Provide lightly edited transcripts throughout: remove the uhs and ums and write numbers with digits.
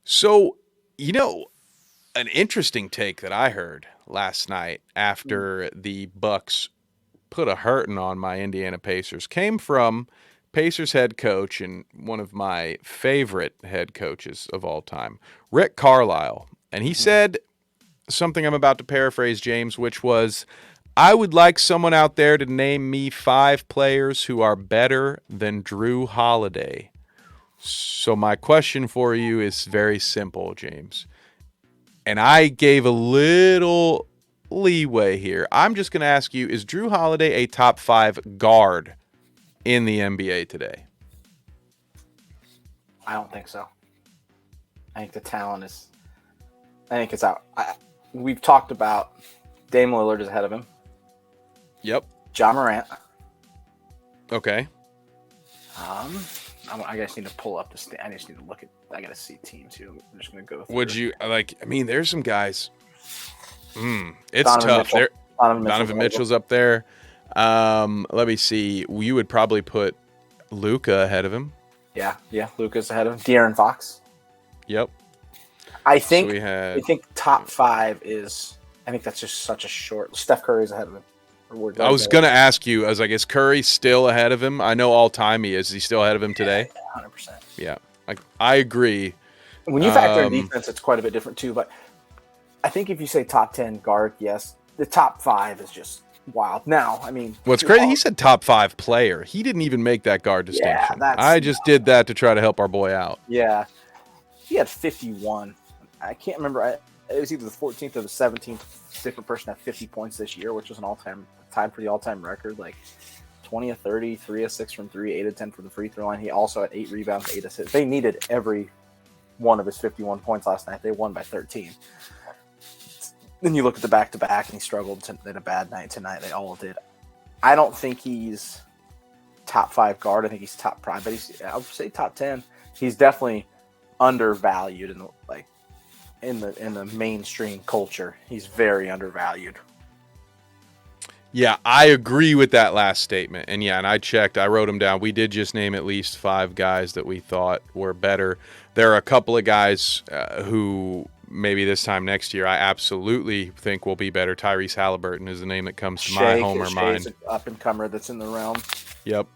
So, an interesting take that I heard last night after the Bucks put a hurting on my Indiana Pacers came from Pacers head coach and one of my favorite head coaches of all time, Rick Carlisle. And he said something I'm about to paraphrase, James, which was, I would like someone out there to name me 5 players who are better than Jrue Holiday. So my question for you is very simple, James. And I gave a little leeway here. I'm just going to ask you, is Jrue Holiday a top 5 guard in the NBA today? I don't think so. I think the talent is... I think it's out. We've talked about Dame Lillard is ahead of him. Yep. Ja Morant. Okay. I just need to pull up the. I just need to look at. I gotta see teams here. I'm just gonna go through. Would you like? I mean, there's some guys. It's Donovan tough. Mitchell. Donovan Mitchell's up there. Let me see. You would probably put Luka ahead of him. Yeah. Luka's ahead of him. De'Aaron Fox. Yep. I think. So I think top 5 is. I think that's just such a short. Steph Curry's ahead of him. I was going to ask you, I was like, is Curry still ahead of him? I know all time he is. Is he still ahead of him today? Yeah, 100%. Yeah, I agree. When you factor in defense, it's quite a bit different too. But I think if you say top 10 guard, yes. The top 5 is just wild. Now, I mean. What's crazy, he said top 5 player. He didn't even make that guard distinction. Yeah, I just did that to try to help our boy out. Yeah. He had 51. I can't remember. It was either the 14th or the 17th different person had 50 points this year, which was an all-time time for the all-time record. Like 20 of 30, 3 of 6 from 3, 8 of 10 from the free throw line. He also had 8 rebounds, 8 assists. They needed every one of his 51 points last night. They won by 13. Then you look at the back-to-back, and he struggled in a bad night tonight. They all did. I don't think he's top 5 guard. I think he's top prime, but I would say top 10. He's definitely undervalued in the mainstream culture. He's very undervalued. Yeah, I agree with that last statement. And yeah, and I checked. I wrote them down. We did just name at least 5 guys that we thought were better. There are a couple of guys who maybe this time next year I absolutely think will be better. Tyrese Halliburton is the name that comes to my homer mind. An up-and-comer that's in the realm. Yep.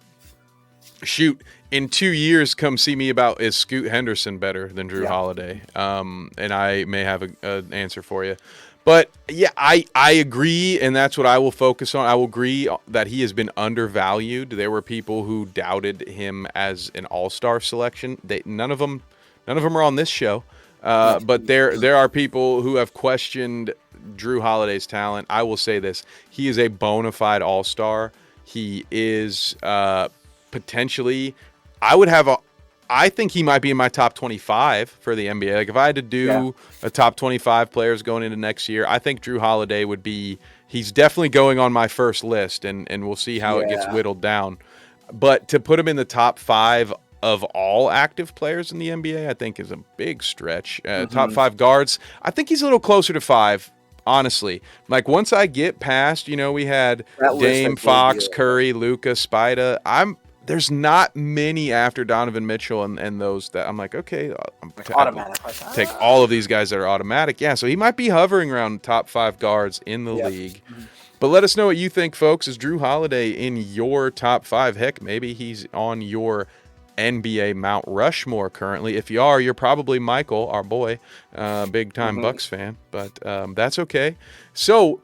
Shoot, in 2 years, come see me about, is Scoot Henderson better than Jrue Holiday? And I may have an answer for you. But, yeah, I agree, and that's what I will focus on. I will agree that he has been undervalued. There were people who doubted him as an all-star selection. None of them are on this show. But there are people who have questioned Jrue Holiday's talent. I will say this. He is a bona fide all-star. He is potentially, I think he might be in my top 25 for the NBA. Like if I had to do a top 25 players going into next year, I think Jrue Holiday would be, he's definitely going on my first list, and we'll see how it gets whittled down. But to put him in the top 5 of all active players in the NBA, I think is a big stretch. Top 5 guards, I think he's a little closer to 5. Honestly, like once I get past, we had Dame, Fox, Curry, Luka, Spida. There's not many after Donovan Mitchell and those that I'm like, okay, automatic. Take all of these guys that are automatic. Yeah, so he might be hovering around top 5 guards in the league. But let us know what you think, folks. Is Jrue Holiday in your top 5? Heck, maybe he's on your NBA Mount Rushmore currently. If you are, you're probably Michael, our boy, big-time Bucks fan. But that's okay. So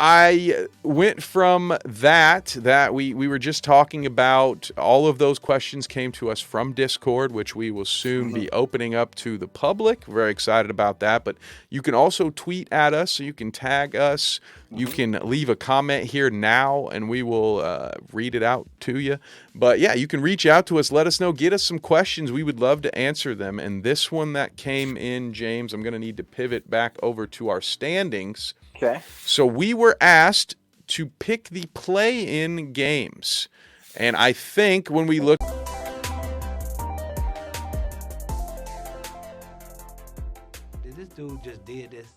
I went from that we were just talking about. All of those questions came to us from Discord, which we will soon be opening up to the public. Very excited about that. But you can also tweet at us, so you can tag us. You can leave a comment here now, and we will read it out to you. But yeah, you can reach out to us. Let us know. Get us some questions. We would love to answer them. And this one that came in, James, I'm going to need to pivot back over to our standings. Okay. So we were asked to pick the play-in games. And I think when we look... This dude just did this.